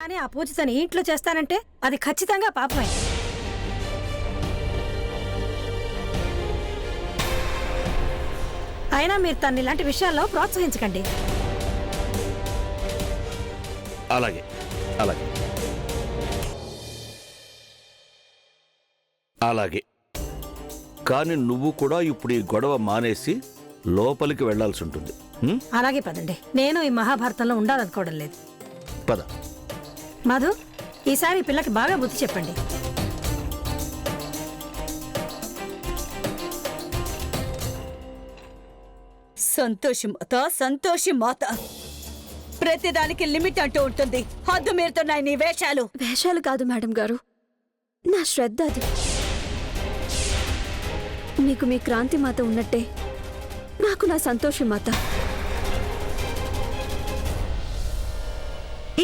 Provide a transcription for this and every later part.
కానీ ఆ పూజ తన ఇంట్లో చేస్తానంటే అది ఖచ్చితంగా పాపమే. అయినా మీరు తన ఇలాంటి విషయాల్లో ప్రోత్సహించకండి. అలాగే అలాగే అలాగే. కానీ నువ్వు కూడా ఇప్పుడు ఈ గొడవ మానేసి లోపలికి వెళ్లాల్సి ఉంటుంది. అలాగే పదండి. నేను ఈ మహాభారతంలో ఉండాలనుకోవడం లేదు. పద. మధు, ఈసారి ఈ పిల్లకి బాగా బుద్ధి చెప్పండి. సంతోషి మాత ప్రతిదానికి లిమిట్ అంటూ ఉంటుంది. హద్దు మీరుతున్నాయి నీ వేషాలు. వేషాలు కాదు మేడం గారు, నా శ్రద్ధ అది. మీకు మీ క్రాంతి మాత ఉన్నట్టే నాకు నా సంతోషి మాత.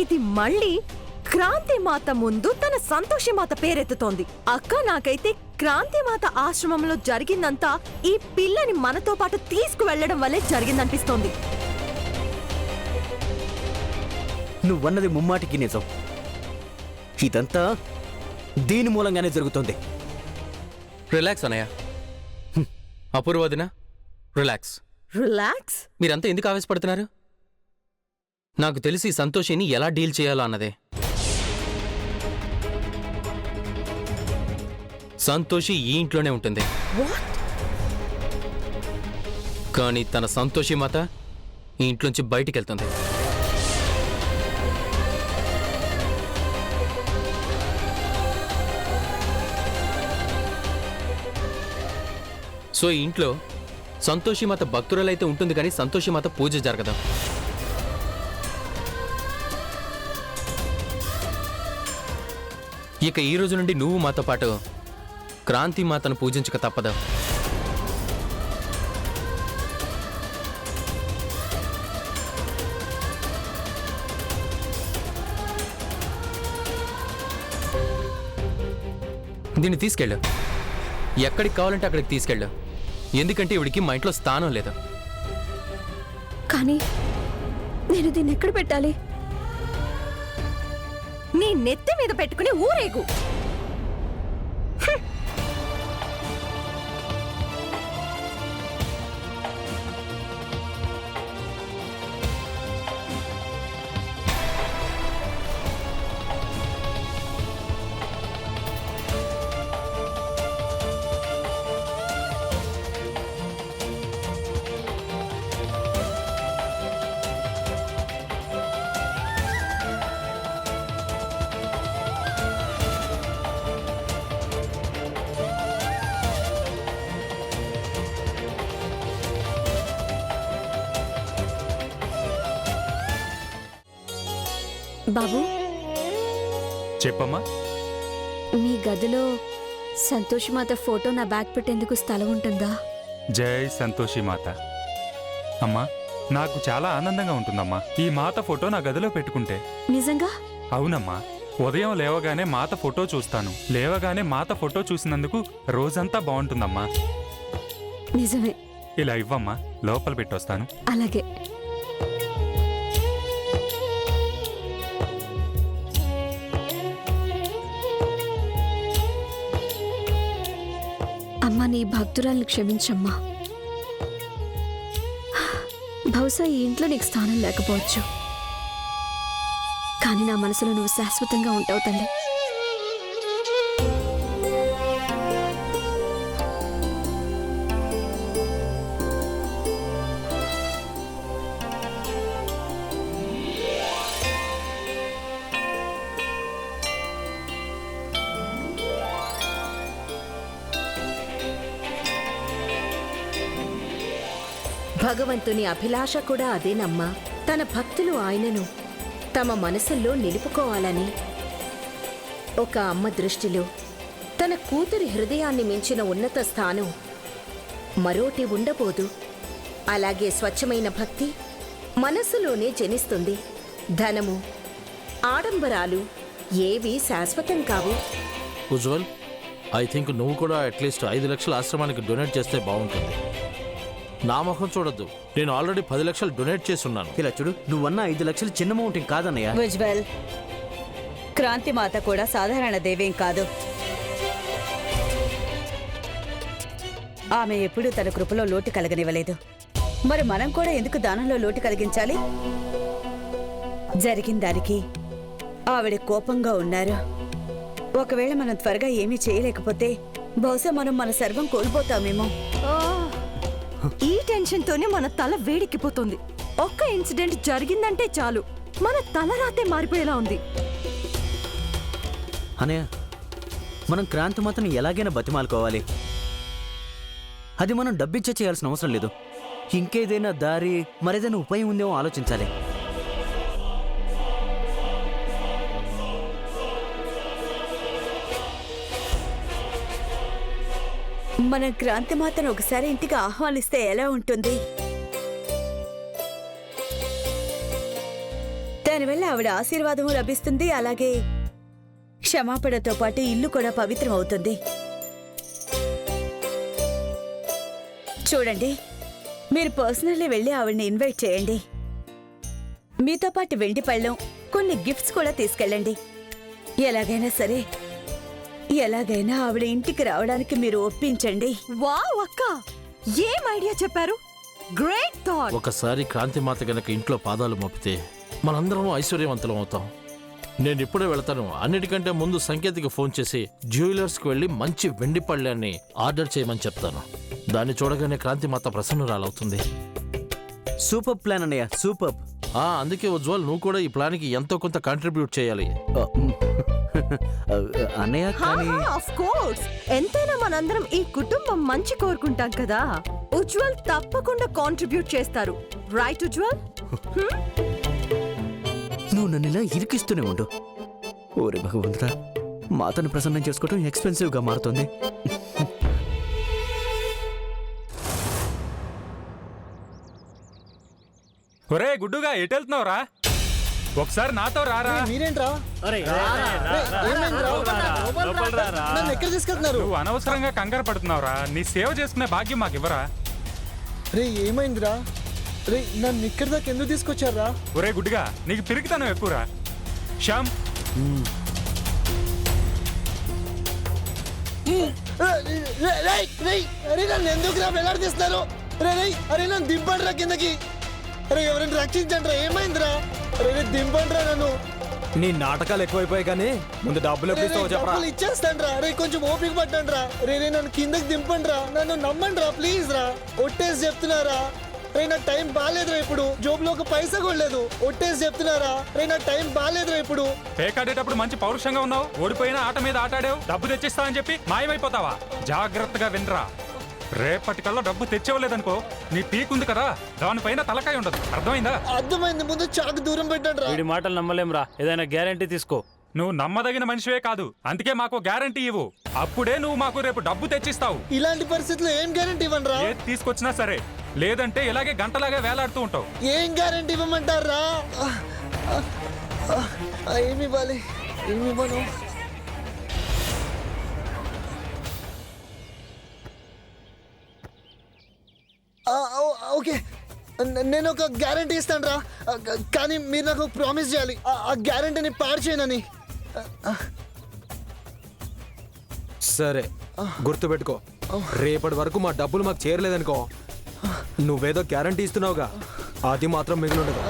ఇది మళ్ళీ క్రాంతి మాత ముందు తన సంతోషి మాత పేరెత్తుతోంది. అక్క, నాకైతే క్రాంతి మాత ఆశ్రమంలో జరిగిందంతా ఈ పిల్లని మనతో పాటు తీసుకువెళ్లడం వల్లే జరిగిందనిపిస్తోంది. నువ్వన్నది ముమ్మాటికి నిజం. ఇదంతా దీని మూలంగానే జరుగుతుంది. రిలాక్స్ అన్నయ్య. అపూర్వదిన, రిలాక్స్. రిలాక్స్? మీరంతా ఎందుకు ఆవేశపడుతున్నారు? నాకు తెలిసి సంతోషిని ఎలా డీల్ చేయాలో అన్నదే. సంతోషి ఈ ఇంట్లోనే ఉంటుంది, కానీ తన సంతోషి మాత ఈ ఇంట్లోంచి బయటికి వెళ్తుంది. సో ఈ ఇంట్లో సంతోషి మాత భక్తురాలైతే ఉంటుంది, కానీ సంతోషి మాత పూజ జరగదు. ఇక ఈ రోజు నుండి నువ్వు మాతో పాటు క్రాంతి మాతను పూజించక తప్పదు. దీన్ని తీసుకెళ్ళు, ఎక్కడికి కావాలంటే అక్కడికి తీసుకెళ్ళు. ఎందుకంటే ఇవిడికి మా ఇంట్లో స్థానం లేదు. కానీ నేను దీన్ని ఎక్కడ పెట్టాలి? నీ నెత్తి మీద పెట్టుకుని ఊరేగు. బాబు, చెప్పమ్మా. మీ గదిలో సంతోషి మాత ఫోటో నా బ్యాగ్ పెట్టేందుకు స్థలం ఉంటుందా? జై సంతోషి మాత. అమ్మా, నాకు చాలా ఆనందంగా ఉంటుందమ్మా ఈ మాత ఫోటో నా గదిలో పెట్టుకుంటే. నిజంగా? అవునమ్మా. ఉదయం లేవగానే మాత ఫోటో చూస్తాను. లేవగానే మాత ఫోటో చూసినందుకు రోజంతా బాగుంటుందమ్మా. నిజమే. ఇలా ఇవ్వమ్మా, లోపల పెట్టొస్తాను. అలాగే. అమ్మా, నీ భక్తురాల్ని క్షమించమ్మా. బహుశా ఈ ఇంట్లో నీకు స్థానం లేకపోవచ్చు, కానీ నా మనసులో నువ్వు శాశ్వతంగా ఉంటావు తల్లి. భగవంతుని అభిలాష కూడా అదేనమ్మా. తన భక్తులు ఆయనను తమ మనసుల్లో నిలుపుకోవాలని. ఒక అమ్మ దృష్టిలో తన కూతురి హృదయాన్ని మించిన ఉన్నత స్థానం మరోటి ఉండబోదు. అలాగే స్వచ్ఛమైన భక్తి మనసులోనే జనిస్తుంది. ధనము, ఆడంబరాలు ఏవి శాశ్వతం కావు. ఉజ్వల్, ఐ థింక్ నువ్వు కూడా అట్లీస్ట్ 5 లక్షల ఆశ్రమానికి డొనేట్ చేస్తే బాగుంటుంది. నా ముఖం చూడొద్దు, నేను ఆల్రెడీ 10 లక్షలు డొనేట్ చేస్తున్నాను. ఇలా చూడు, నువ్వన్న 5 లక్షలు చిన్న అమౌంట్ కాదన్నయ్య. ఉజ్వల్, క్రాంతిమాత కూడా సాధారణ దేవేం కాదు. ఆమె ఎప్పుడూ తన కృపలో లోటు కలగనివ్వలేదు. మరి మనం కూడా ఎందుకు దానంలో లోటు కలిగించాలి? జరిగిన దానికి ఆవిడ కోపంగా ఉన్నారు. ఒకవేళ మనం త్వరగా ఏమీ చేయలేకపోతే బహుశా మనం మన సర్వం కోల్పోతామేమో. ఈ టెన్షన్ తోనే మన తల వేడెక్కిపోతుంది. ఒక్క ఇన్సిడెంట్ జరిగిందంటే చాలు మన తలరాతే మారిపోయేలా ఉంది. అనయ్య, మనం క్రాంతిమాతను ఎలాగైనా బతిమాలుకోవాలి. అది మనం డబ్బిచ్చే చేయాల్సిన అవసరం లేదు. ఇంకేదైనా దారి, మరేదైనా ఉపాయం ఉందేమో ఆలోచించాలి. మనం క్రాంతిమాతను ఒకసారి ఇంటికి ఆహ్వానిస్తే ఎలా ఉంటుంది? దానివల్ల ఆవిడ ఆశీర్వాదము లభిస్తుంది, అలాగే క్షమాపణతో పాటు ఇల్లు కూడా పవిత్రం అవుతుంది. చూడండి, మీరు పర్సనల్లీ వెళ్ళి ఆవిడని ఇన్వైట్ చేయండి. మీతో పాటు వెండి పళ్ళెం, కొన్ని గిఫ్ట్స్ కూడా తీసుకెళ్ళండి. ఎలాగైనా ఆవిడ ఇంటికి రావడానికి మీరు ఒప్పించండి. వావ్ అక్క, ఏం ఐడియా చెప్పారు! Great thought. ఒకసారి క్రాంతిమాత గనక ఇంట్లో పాదాలు మోపితే మనందరం ఐశ్వర్యవంతులం అవుతాం. నేను ఇప్పుడే వెళ్తాను. అన్నిటికంటే ముందు సంకేతికి ఫోన్ చేసి జ్యువెలర్స్కి వెళ్ళి మంచి వెండి పళ్ళాన్ని ఆర్డర్ చేయమని చెప్తాను. దాన్ని చూడగానే క్రాంతిమాత ప్రసన్నురాలవుతుంది. సూపర్ ప్లాన్ అన్నయ్య, సూపర్. అందుకే ఉజ్వల్, నువ్వు కూడా ఈ ప్లాన్కి ఎంతో కొంత కాంట్రిబ్యూట్ చేయాలి. అన్నయ్య కానీ ఆఫ్ కోర్స్, ఎంతైనా మనందరం ఈ కుటుంబం మంచి కోరుకుంటాం కదా. ఉజ్వల్ తప్పకుండా కాంట్రిబ్యూట్ చేస్తారు. రైట్ ఉజ్వల్? నువ్వు నన్ను ఇలా ఇరికిస్తూనే ఉండు. ఓరే భగవంతుడా, మాతను ప్రసన్నం చేసుకోవటం ఎక్స్పెన్సివ్గా మారుతుంది. ఒరే గుడ్డుగా ఎటు వెళ్తున్నావురా? ఒకసారి నాతో రారా. మీరేంట్రా? ఎక్కడ తీసుకెళ్తున్నారు? నువ్వు అనవసరంగా కంగారు పడుతున్నావురా. నీ సేవ చేసుకునే భాగ్యం మాకు ఇవ్వరా? రే ఏమైందిరా? రే నన్ను ఇక్కడి దాకా ఎందుకు తీసుకొచ్చారా? ఒరే గుడ్డుగా, నీకు పిరికితనం ఎక్కువరా. శ్యామ్, అరే నన్ను ఎందుకు రా వెళ్లాడిస్తారు? అరే నన్ను దింపండి రా కిందకి. అరే ఎవరైనా రక్షించండి రా. ఏమైందిరా? అరే దింపండి రా నన్ను. నీ నాటకాలు ఎక్కువైపోయాయి కానీ ముందు డబ్బులు ఇచ్చేస్తాను రా. రే కొంచెం ఓపిక పట్టండి రా. రే నన్ను కిందకి దింపండి రా. నన్ను నమ్మండి రా ప్లీజ్ రా. ఒట్టేసి చెప్తున్నారా? రే నా టైం బాగాలేదురా. ఇప్పుడు జోబులో ఒక పైసా కూడా లేదు. ఒట్టేసి చెప్తున్నారా? రే నా టైం బాగాలేదురా. ఇప్పుడు పేకాడేటప్పుడు మంచి పౌరుషంగా ఉన్నావు. ఓడిపోయిన ఆట మీద ఆటాడావు. డబ్బు తెచ్చిస్తా అని చెప్పి మాయమైపోతావా? జాగ్రత్తగా వినరా. రేపటికల్లా డబ్బు తెచ్చేవలేదనుకో, నీ పీకుంది కదా, దానిపైన తలకాయ ఉండదు. అర్థమైందా? అర్థమైంది. ముందు చాకు దూరం పెట్టండి రా. వీడి మాటలు నమ్మలేంరా. ఏదైనా గ్యారంటీ తీసుకో. నువ్వు నమ్మదగిన మనిషివే కాదు, అందుకే మాకు గ్యారంటీ ఇవ్వు. అప్పుడే నువ్వు మాకు రేపు డబ్బు తెచ్చిస్తావు. ఇలాంటి పరిస్థితుల్లో ఏం గ్యారంటీ ఇవ్వండి రా. ఏది తీసుకొచ్చినా సరే, లేదంటే ఇలాగే గంటలాగా వేలాడుతూ ఉంటావు. ఏం గ్యారంటీ ఇవ్వమంటారా? ఏమి ఇవ్వాలి? ఏమి ఇవ్వను? ఓకే, నేను ఒక గ్యారంటీ ఇస్తాను రా. కానీ మీరు నాకు ప్రామిస్ చేయాలి ఆ గ్యారంటీని పాడు చేయనని. సరే, గుర్తుపెట్టుకో. రేపటి వరకు మా డబ్బులు మాకు చేరలేదనుకో, నువ్వేదో గ్యారంటీ ఇస్తున్నావుగా, అది మాత్రం మిగిలి ఉండదు.